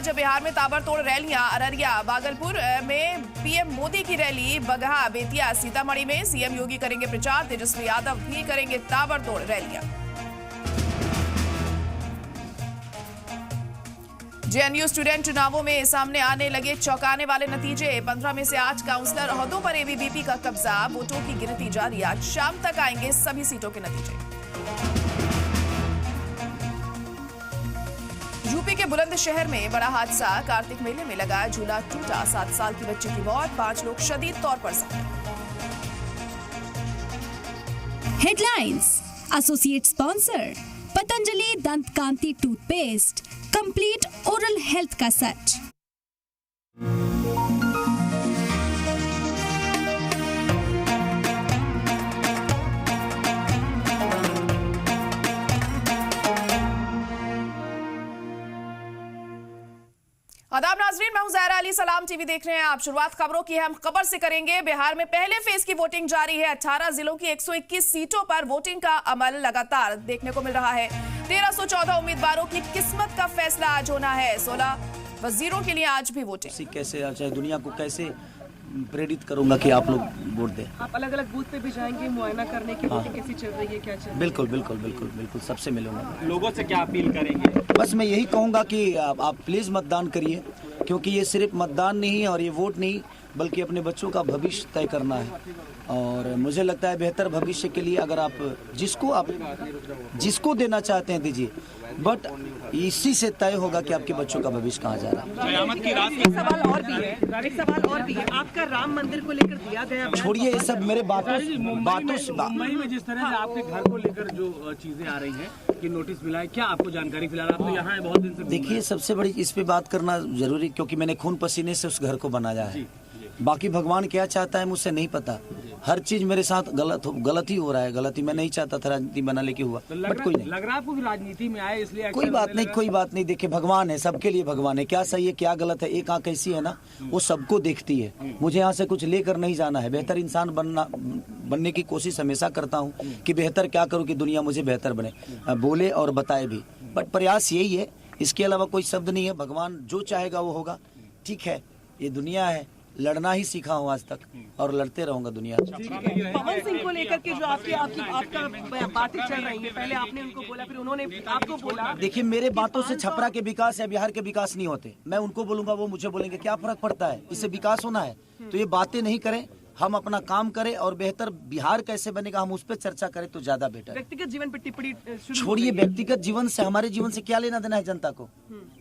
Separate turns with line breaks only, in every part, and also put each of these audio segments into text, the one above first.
आज बिहार में ताबड़तोड़ रैलियां। अररिया, भागलपुर में पीएम मोदी की रैली। बगहा, बेतिया, सीतामढ़ी में सीएम योगी करेंगे प्रचार। तेजस्वी यादव भी करेंगे ताबड़तोड़ रैलियां। जेएनयू स्टूडेंट चुनावों में सामने आने लगे चौंकाने वाले नतीजे। 15 में से 8 काउंसलर ओहदों पर एबीवीपी का कब्जा। वोटों की गिनती जारी। आज शाम तक आएंगे सभी सीटों के नतीजे। यूपी के बुलंदशहर में बड़ा हादसा। कार्तिक मेले में लगा झूला टूटा। 7 साल की बच्ची की मौत। 5 लोग शदीद तौर पर जख्मी।
हेडलाइंस एसोसिएट स्पॉन्सर पतंजलि दंत कांति टूथपेस्ट, कंप्लीट ओरल हेल्थ का सेट।
आदाब नाजरीन, मैं हूं ज़हरा अली। सलाम टीवी देख रहे हैं आप। शुरुआत खबरों की हम खबर से करेंगे। बिहार में पहले फेज की वोटिंग जारी है। 18 जिलों की 121 सीटों पर वोटिंग का अमल लगातार देखने को मिल रहा है। 1314 उम्मीदवारों की किस्मत का फैसला आज होना है। 16 वजीरों के लिए आज भी वोटिंग।
कैसे चाहे दुनिया को कैसे प्रेरित करूंगा कि आप लोग वोट दें।
आप अलग अलग बूथ पे भी जाएंगे मुआयना करने की वोटिंग कैसी चल रही है, क्या चल रही है?
बिल्कुल बिल्कुल बिल्कुल बिल्कुल सबसे मिलूंगा।
लोगों से क्या अपील करेंगे?
बस मैं यही कहूंगा कि आप प्लीज मतदान करिए, क्योंकि ये सिर्फ मतदान नहीं और ये वोट नहीं, बल्कि अपने बच्चों का भविष्य तय करना है। और मुझे लगता है बेहतर भविष्य के लिए अगर आप जिसको देना चाहते हैं दीजिए, बट इसी से तय होगा कि आपके बच्चों का भविष्य कहाँ जा रहा है।
एक सवाल और भी है, आपका राम मंदिर को लेकर दिया गया।
छोड़िए ये सब मेरे बातों से।
मुंबई में जिस तरह से आपके घर को लेकर जो चीजें आ रही हैं कि नोटिस मिला है, क्या आपको जानकारी? फिलहाल आप तो यहाँ है, बहुत दिन से।
देखिए सबसे बड़ी इस पे बात करना जरूरी, क्योंकि मैंने खून पसीने से उस घर को बनाया है। बाकी भगवान क्या चाहता है मुझसे नहीं पता। हर चीज मेरे साथ गलत ही हो रहा है। गलती मैं नहीं चाहता था राजनीति बनाने की हुआ, बट कोई नहीं।
लग रहा है आपको राजनीति में आए इसलिए?
कोई बात नहीं। देखिए भगवान है, सबके लिए भगवान है। क्या सही है क्या गलत है, एक आंख ऐसी है ना, वो सबको देखती है। मुझे यहाँ से कुछ लेकर नहीं जाना है। बेहतर इंसान बनने की कोशिश हमेशा करता हूँ कि बेहतर क्या करूँ कि दुनिया मुझे बेहतर बने, बोले और बताए भी। बट प्रयास यही है, इसके अलावा कोई शब्द नहीं है। भगवान जो चाहेगा वो होगा। ठीक है, ये दुनिया है, लड़ना ही सीखा हूँ आज तक और लड़ते रहूंगा दुनिया।
पवन सिंह को लेकर के जो आपका बातें चल रही है, पहले आपने उनको बोला, फिर उन्होंने आपको बोला।
देखिए मेरे बातों से छपरा के विकास या बिहार के विकास नहीं होते। मैं उनको बोलूंगा, वो मुझे बोलेंगे, क्या फर्क पड़ता है? इससे विकास होना है तो ये बातें नहीं करें, हम अपना काम करें और बेहतर बिहार कैसे बनेगा हम उस पर चर्चा करें तो ज्यादा बेटर।
व्यक्तिगत जीवन पर टिप्पणी
छोड़िए, व्यक्तिगत जीवन से हमारे जीवन से क्या लेना देना है जनता को?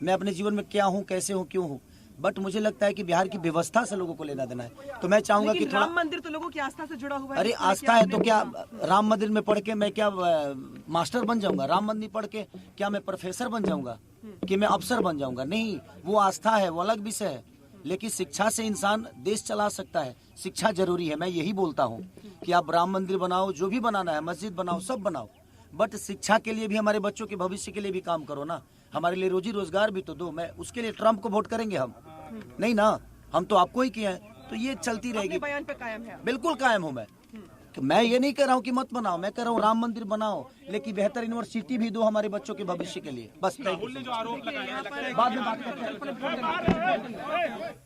मैं अपने जीवन में क्या हूँ, कैसे हूँ, क्यों हूँ, बट मुझे लगता है कि बिहार की व्यवस्था से लोगों को लेना देना है। तो मैं चाहूंगा कि थोड़ा
राम मंदिर तो लोगों की आस्था से जुड़ा हुआ है।
अरे आस्था है तो क्या राम मंदिर में पढ़ के मैं क्या मास्टर बन जाऊंगा? राम मंदिर पढ़ के क्या मैं प्रोफेसर बन जाऊंगा कि मैं अफसर बन जाऊंगा? नहीं, वो आस्था है, वो अलग विषय है। लेकिन शिक्षा से इंसान देश चला सकता है। शिक्षा जरूरी है। मैं यही बोलता हूँ कि आप राम मंदिर बनाओ, जो भी बनाना है, मस्जिद बनाओ, सब बनाओ, बट शिक्षा के लिए भी, हमारे बच्चों के भविष्य के लिए भी काम करो ना। हमारे लिए रोजी रोजगार भी तो दो। मैं उसके लिए ट्रम्प को वोट करेंगे हम? नहीं ना, हम तो आपको ही किया है। तो ये चलती रहेगी।
बयान पे कायम है? बिल्कुल
कायम हूँ मैं ये नहीं कह रहा हूँ कि मत बनाओ, मैं कह रहा हूँ राम मंदिर बनाओ, लेकिन बेहतर यूनिवर्सिटी भी दो हमारे बच्चों के भविष्य के लिए। बस
जो आरोप लगाया,
बाद में बात करते हैं।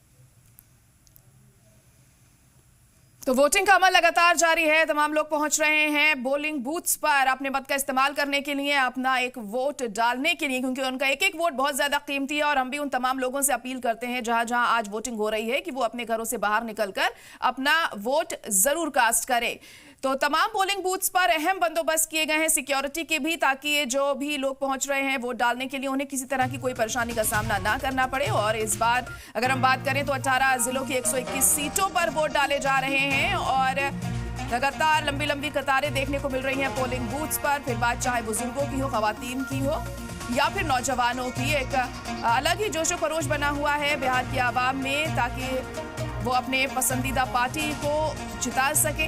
तो वोटिंग का अमल लगातार जारी है। तमाम लोग पहुंच रहे हैं पोलिंग बूथ्स पर अपने मत का इस्तेमाल करने के लिए, अपना एक वोट डालने के लिए, क्योंकि उनका एक एक वोट बहुत ज्यादा कीमती है। और हम भी उन तमाम लोगों से अपील करते हैं जहां जहां आज वोटिंग हो रही है कि वो अपने घरों से बाहर निकलकर अपना वोट जरूर कास्ट करें। तो तमाम पोलिंग बूथ्स पर अहम बंदोबस्त किए गए हैं सिक्योरिटी के भी, ताकि ये जो भी लोग पहुंच रहे हैं वोट डालने के लिए उन्हें किसी तरह की कोई परेशानी का सामना ना करना पड़े। और इस बार अगर हम बात करें तो 18 जिलों की 121 सीटों पर वोट डाले जा रहे हैं और लगातार लंबी लंबी कतारें देखने को मिल रही हैं पोलिंग बूथ्स पर। फिर बात चाहे बुजुर्गों की हो, खवातीन की हो या फिर नौजवानों की, एक अलग ही जोशो खरोश बना हुआ है बिहार की आवाम में, ताकि वो अपने पसंदीदा पार्टी को जिता सके।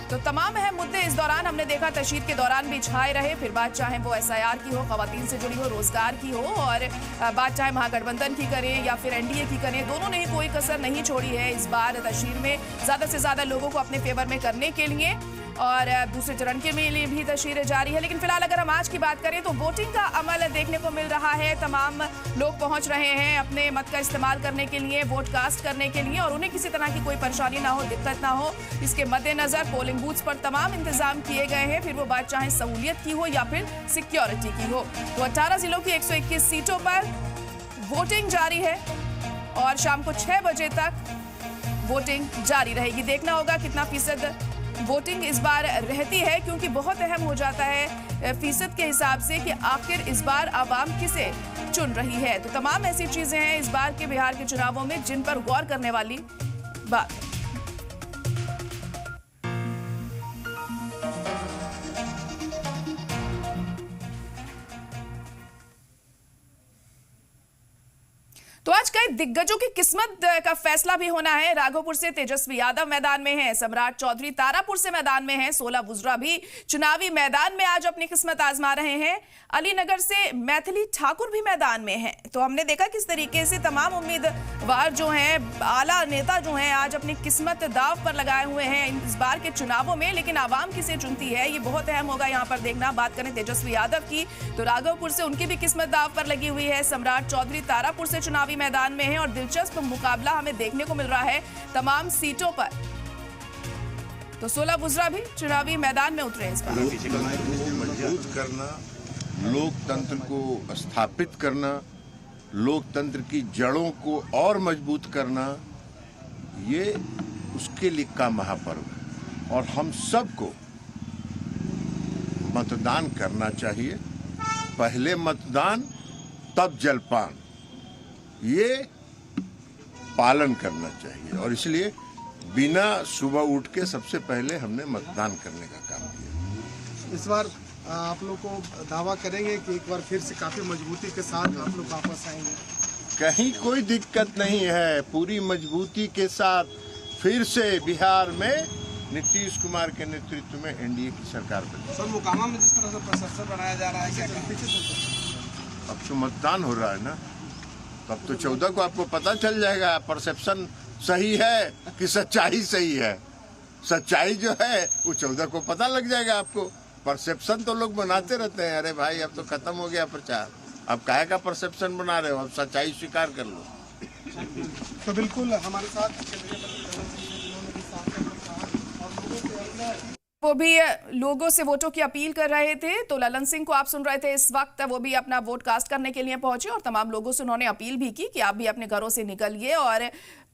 तो तमाम अहम मुद्दे इस दौरान हमने देखा तशहीर के दौरान भी छाए रहे। फिर बात चाहे वो एसआईआर की हो, खवातीन से जुड़ी हो, रोजगार की हो, और बात चाहे महागठबंधन की करें या फिर एनडीए की करें, दोनों ने ही कोई कसर नहीं छोड़ी है इस बार तशहीर में ज्यादा से ज्यादा लोगों को अपने फेवर में करने के लिए। और दूसरे चरण के लिए भी तशरीह जारी है। लेकिन फिलहाल अगर हम आज की बात करें तो वोटिंग का अमल देखने को मिल रहा है। तमाम लोग पहुंच रहे हैं अपने मत का इस्तेमाल करने के लिए, वोट कास्ट करने के लिए, और उन्हें किसी तरह की कोई परेशानी ना हो, दिक्कत ना हो, इसके मद्देनजर पोलिंग बूथ्स पर तमाम इंतजाम किए गए हैं। फिर वो बात चाहे सहूलियत की हो या फिर सिक्योरिटी की हो। तो 18 जिलों की 121 सीटों पर वोटिंग जारी है और शाम को 6 बजे तक वोटिंग जारी रहेगी। देखना होगा कितना फीसद वोटिंग इस बार रहती है, क्योंकि बहुत अहम हो जाता है फीसद के हिसाब से कि आखिर इस बार आवाम किसे चुन रही है। तो तमाम ऐसी चीजें हैं इस बार के बिहार के चुनावों में जिन पर गौर करने वाली बात है। तो आज कई दिग्गजों की किस्मत का फैसला भी होना है। राघोपुर से तेजस्वी यादव मैदान में है, सम्राट चौधरी तारापुर से मैदान में है, 16 बुजरा भी चुनावी मैदान में आज अपनी किस्मत आजमा रहे हैं, अलीनगर से मैथिली ठाकुर भी मैदान में है। तो हमने देखा किस तरीके से तमाम उम्मीदवार जो हैं, आला नेता जो हैं, आज अपनी किस्मत दाव पर लगाए हुए हैं इस बार के चुनावों में। लेकिन आवाम किसे चुनती है ये बहुत अहम होगा यहाँ पर देखना। बात करें तेजस्वी यादव की तो राघोपुर से उनकी भी किस्मत दाव पर लगी हुई है, सम्राट चौधरी तारापुर से चुनावी मैदान में है और दिलचस्प मुकाबला हमें देखने को मिल रहा है तमाम सीटों पर। तो 16 बुजरा भी चुनावी मैदान में उतरे इस बार।
मजबूत करना, लोकतंत्र को स्थापित करना, लोकतंत्र की जड़ों को और मजबूत करना, ये उसके लिए का महापर्व है और हम सबको मतदान करना चाहिए। पहले मतदान तब जलपान, ये पालन करना चाहिए और इसलिए बिना सुबह उठ के सबसे पहले हमने मतदान करने का काम किया।
इस बार आप लोग को दावा करेंगे कि एक बार फिर से काफी मजबूती के साथ आप लोग वापस आएंगे?
कहीं कोई दिक्कत नहीं है, पूरी मजबूती के साथ फिर से बिहार में नीतीश कुमार के नेतृत्व में एनडीए की सरकार बनी।
सर, मोकामा में जिस तरह से प्रशासन बनाया जा रहा है, क्या
अब तो मतदान हो रहा है ना, तब तो 14 को आपको पता चल जाएगा परसेप्शन सही है कि सच्चाई सही है। सच्चाई जो है वो 14 को पता लग जाएगा आपको। परसेप्शन तो लोग बनाते रहते हैं, अरे भाई अब तो खत्म हो गया प्रचार, अब काहे का परसेप्शन बना रहे हो, अब सच्चाई स्वीकार कर लो।
तो बिल्कुल हमारे साथ
वो भी लोगों से वोटों की अपील कर रहे थे। तो ललन सिंह को आप सुन रहे थे इस वक्त, वो भी अपना वोट कास्ट करने के लिए पहुंचे और तमाम लोगों से उन्होंने अपील भी की कि आप भी अपने घरों से निकलिए और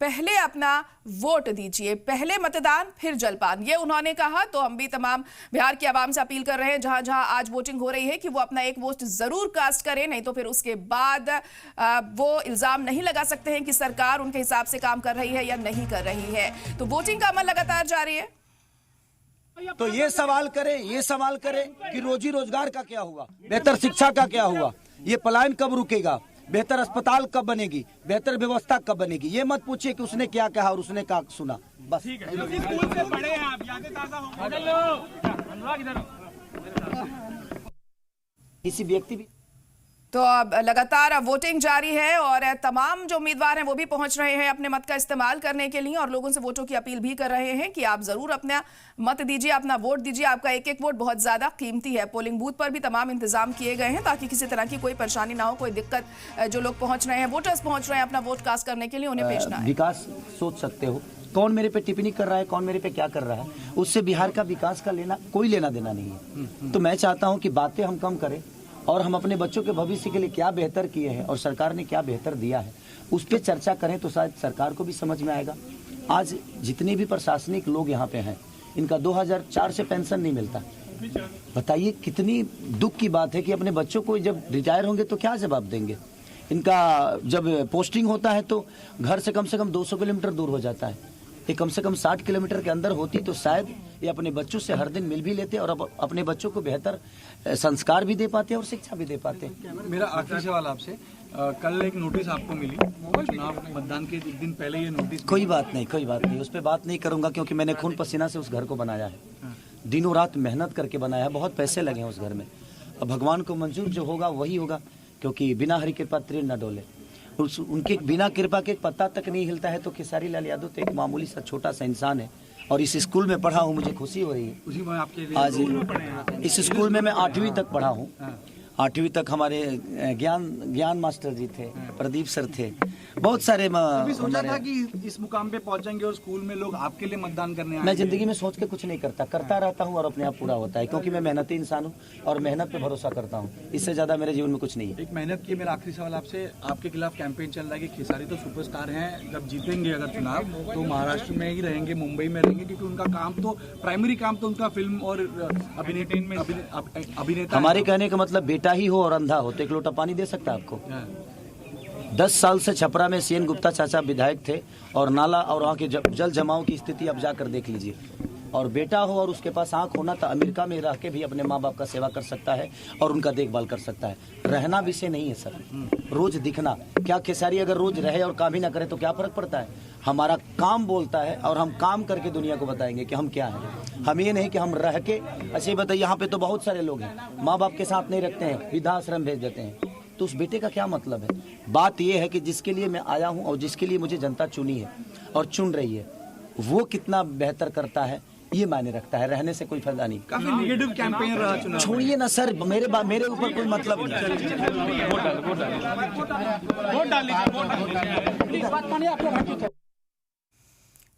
पहले अपना वोट दीजिए, पहले मतदान फिर जलपान, ये उन्होंने कहा। तो हम भी तमाम बिहार की आवाम से अपील कर रहे हैं जहां जहां आज वोटिंग हो रही है कि वो अपना एक वोट जरूर कास्ट करें, नहीं तो फिर उसके बाद वो इल्जाम नहीं लगा सकते हैं कि सरकार उनके हिसाब से काम कर रही है या नहीं कर रही है। तो वोटिंग का अमल लगातार जारी है।
तो ये सवाल करें कि रोजी रोजगार का क्या हुआ, बेहतर शिक्षा का क्या हुआ, ये पलायन कब रुकेगा, बेहतर अस्पताल कब बनेगी, बेहतर व्यवस्था कब बनेगी। ये मत पूछिए कि उसने क्या कहा और उसने क्या सुना, बस। किसी व्यक्ति भी
तो अब लगातार वोटिंग जारी है और तमाम जो उम्मीदवार हैं वो भी पहुंच रहे हैं अपने मत का इस्तेमाल करने के लिए और लोगों से वोटों की अपील भी कर रहे हैं कि आप जरूर अपना मत दीजिए, अपना वोट दीजिए। आपका एक एक वोट बहुत ज्यादा कीमती है। पोलिंग बूथ पर भी तमाम इंतजाम किए गए हैं ताकि किसी तरह की कोई परेशानी ना हो, कोई दिक्कत। जो लोग पहुंच रहे हैं, वोटर्स पहुंच रहे हैं अपना वोट कास्ट करने के लिए, उन्हें भेजना है।
विकास सोच सकते हो, कौन मेरे पे टिप्पणी कर रहा है, कौन मेरे पे क्या कर रहा है, उससे बिहार का विकास का कोई लेना देना नहीं है। तो मैं चाहता हूँ कि बातें हम कम करें और हम अपने बच्चों के भविष्य के लिए क्या बेहतर किए हैं और सरकार ने क्या बेहतर दिया है उस पर चर्चा करें तो शायद सरकार को भी समझ में आएगा। आज जितने भी प्रशासनिक लोग यहाँ पे हैं, इनका 2004 से पेंशन नहीं मिलता। बताइए कितनी दुख की बात है कि अपने बच्चों को जब रिटायर होंगे तो क्या जवाब देंगे। इनका जब पोस्टिंग होता है तो घर से कम 200 किलोमीटर दूर हो जाता है। ये कम से कम 60 किलोमीटर के अंदर होती तो शायद ये अपने बच्चों से हर दिन मिल भी लेते और अपने बच्चों को बेहतर संस्कार भी दे पाते और शिक्षा भी दे पाते।
मेरा आखिरी सवाल आपसे, कल एक नोटिस आपको मिली चुनाव मतदान के एक दिन पहले, ये नोटिस
कोई बात नहीं, उस पर बात नहीं करूंगा क्योंकि मैंने खून पसीना से उस घर को बनाया है, दिनों रात मेहनत करके बनाया है, बहुत पैसे लगे हैं उस घर में। अब भगवान को मंजूर जो होगा वही होगा, क्योंकि बिना हरि कृपा तीर न डोले। उनके बिना कृपा के एक पत्ता तक नहीं हिलता है। तो खेसारी लाल यादव तो एक मामूली सा छोटा सा इंसान है और इस स्कूल में पढ़ा हूँ, मुझे खुशी हो रही है।
उसी में आपके लिए
आज इस स्कूल में मैं 8वीं तक पढ़ा हूँ। 8वीं तक हमारे ज्ञान मास्टर जी थे, प्रदीप सर थे, बहुत सारे
कभी सोचा था कि इस मुकाम पे पहुंचेंगे और स्कूल में लोग आपके लिए मतदान करने आएंगे?
मैं जिंदगी में सोच के कुछ नहीं करता रहता हूँ और अपने आप पूरा होता है, क्योंकि मैं मेहनती इंसान हूँ और मेहनत पे भरोसा करता हूँ। इससे ज्यादा मेरे जीवन में कुछ नहीं है।
एक मेहनत की मेरा आखिरी सवाल आपसे, आपके खिलाफ कैंपेन चल रहा है कि खेसारी तो सुपरस्टार हैं, जब जीतेंगे अगर चुनाव तो महाराष्ट्र में ही रहेंगे, मुंबई में रहेंगे, क्योंकि उनका काम तो प्राइमरी काम तो उनका फिल्म और अभिनेता।
हमारे कहने का मतलब बेटा ही हो और अंधा हो तो एक लोटा पानी दे सकता है आपको। 10 साल से छपरा में सीएन गुप्ता चाचा विधायक थे और नाला और वहाँ के जल जमाव की स्थिति आप जाकर देख लीजिए। और बेटा हो और उसके पास आंख होना तो अमेरिका में रह के भी अपने माँ बाप का सेवा कर सकता है और उनका देखभाल कर सकता है। रहना विषय नहीं है सर, रोज दिखना। क्या खेसारी अगर रोज रहे और काम ही ना करे तो क्या फर्क पड़ता है? हमारा काम बोलता है और हम काम करके दुनिया को बताएंगे कि हम क्या हैं। हम ये नहीं कि हम रह के ऐसे बताइए। यहाँ पे तो बहुत सारे लोग हैं माँ बाप के साथ नहीं रखते हैं, वृद्धाश्रम भेज देते हैं, तो उस बेटे का क्या मतलब है? बात यह है कि जिसके लिए मैं आया हूं और जिसके लिए मुझे जनता चुनी है और चुन रही है, वो कितना बेहतर करता है ये मायने रखता है। रहने से कोई फायदा नहीं।
काफी नेगेटिव कैंपेन रहा चुनाव।
छोड़िए ना सर, मेरे ऊपर कोई मतलब नहीं।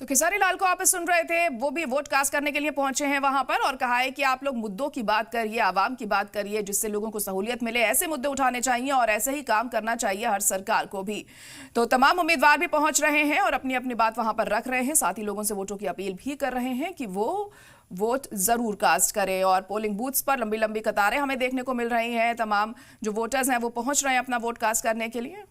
तो खेसारी लाल को आप सुन रहे थे, वो भी वोट कास्ट करने के लिए पहुंचे हैं वहां पर और कहा है कि आप लोग मुद्दों की बात करिए, आवाम की बात करिए, जिससे लोगों को सहूलियत मिले। ऐसे मुद्दे उठाने चाहिए और ऐसे ही काम करना चाहिए हर सरकार को भी। तो तमाम उम्मीदवार भी पहुंच रहे हैं और अपनी अपनी बात वहां पर रख रहे हैं, साथ ही लोगों से वोटों की अपील भी कर रहे हैं कि वो वोट जरूर कास्ट करें। और पोलिंग बूथ्स पर लंबी लंबी कतारें हमें देखने को मिल रही हैं। तमाम जो वोटर्स हैं वो पहुंच रहे हैं अपना वोट कास्ट करने के लिए।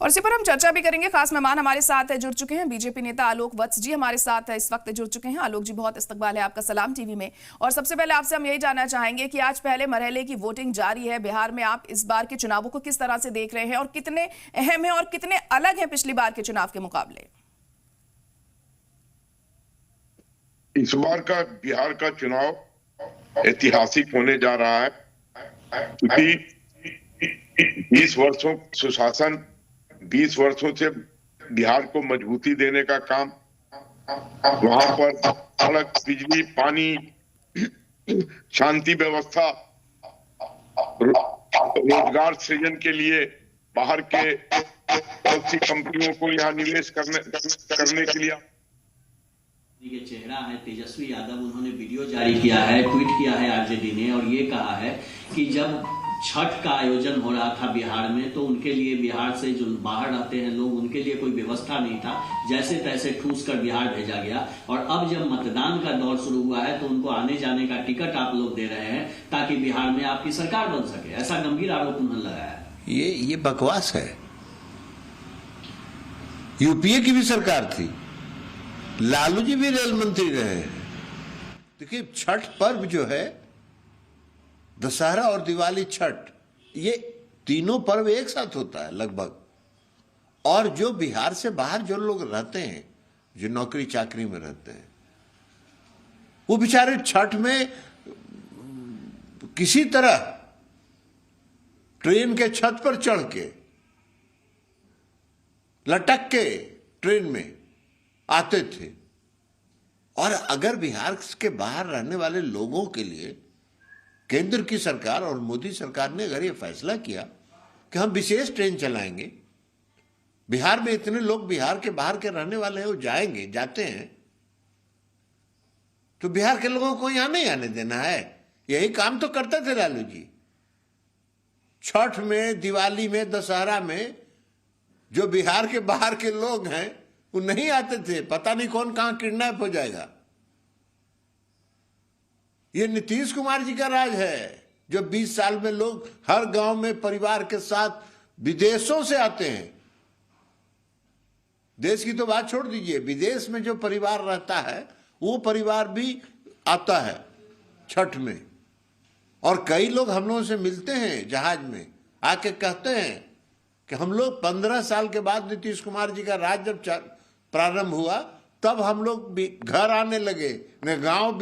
और इसी पर हम चर्चा भी करेंगे। खास मेहमान हमारे साथ जुड़ चुके हैं, बीजेपी नेता आलोक वत्स जी हमारे साथ इस वक्त जुड़ चुके हैं। आलोक जी, बहुत इस्तकबाल है आपका सलाम टीवी में। और सबसे पहले आपसे हम यही जानना चाहेंगे कि आज पहले मरहले की वोटिंग जारी है बिहार में, आप इस बार के चुनावों को किस तरह से देख रहे हैं और कितने अहम है और कितने अलग हैं पिछली बार के चुनाव के मुकाबले?
इस बार का बिहार का चुनाव ऐतिहासिक होने जा रहा है, क्योंकि 20 वर्षों सुशासन, 20 वर्षों से बिहार को मजबूती देने का काम, वहां पर सड़क, बिजली, पानी, शांति व्यवस्था, रोजगार सृजन के लिए बाहर के बहुत सी कंपनियों को यहाँ निवेश करने के लिए
के चेहरा है तेजस्वी यादव, उन्होंने वीडियो जारी किया है, ट्वीट किया है आरजेडी ने और ये कहा है कि जब छठ का आयोजन हो रहा था बिहार में तो उनके लिए, बिहार से जो बाहर रहते हैं लोग, उनके लिए कोई व्यवस्था नहीं था, जैसे तैसे ठूस कर बिहार भेजा गया। और अब जब मतदान का दौर शुरू हुआ है तो उनको आने जाने का टिकट आप लोग दे रहे हैं ताकि बिहार में आपकी सरकार बन सके। ऐसा गंभीर आरोप उन्होंने लगाया है।
ये बकवास है। यूपीए की भी सरकार थी, लालू जी भी रेल मंत्री रहे हैं। देखिए, छठ पर्व जो है, दशहरा और दिवाली, छठ, ये तीनों पर्व एक साथ होता है लगभग। और जो बिहार से बाहर जो लोग रहते हैं, जो नौकरी चाकरी में रहते हैं, वो बेचारे छठ में किसी तरह ट्रेन के छत पर चढ़ के, लटक के ट्रेन में आते थे। और अगर बिहार के बाहर रहने वाले लोगों के लिए केंद्र की सरकार और मोदी सरकार ने अगर ये फैसला किया कि हम विशेष ट्रेन चलाएंगे, बिहार में इतने लोग बिहार के बाहर के रहने वाले हैं, वो जाएंगे, जाते हैं, तो बिहार के लोगों को यहां नहीं आने देना है। यही काम तो करते थे लालू जी। छठ में, दिवाली में, दशहरा में जो बिहार के बाहर के लोग हैं वो नहीं आते थे। पता नहीं कौन कहां किडनैप हो जाएगा। ये नीतीश कुमार जी का राज है, जो 20 साल में लोग हर गांव में परिवार के साथ विदेशों से आते हैं। देश की तो बात छोड़ दीजिए, विदेश में जो परिवार रहता है वो परिवार भी आता है छठ में। और कई लोग हम लोगों से मिलते हैं जहाज में, आके कहते हैं कि हम लोग 15 साल के बाद नीतीश कुमार जी का राज जब प्रारंभ हुआ तब हम लोग घर आने लगे, गांव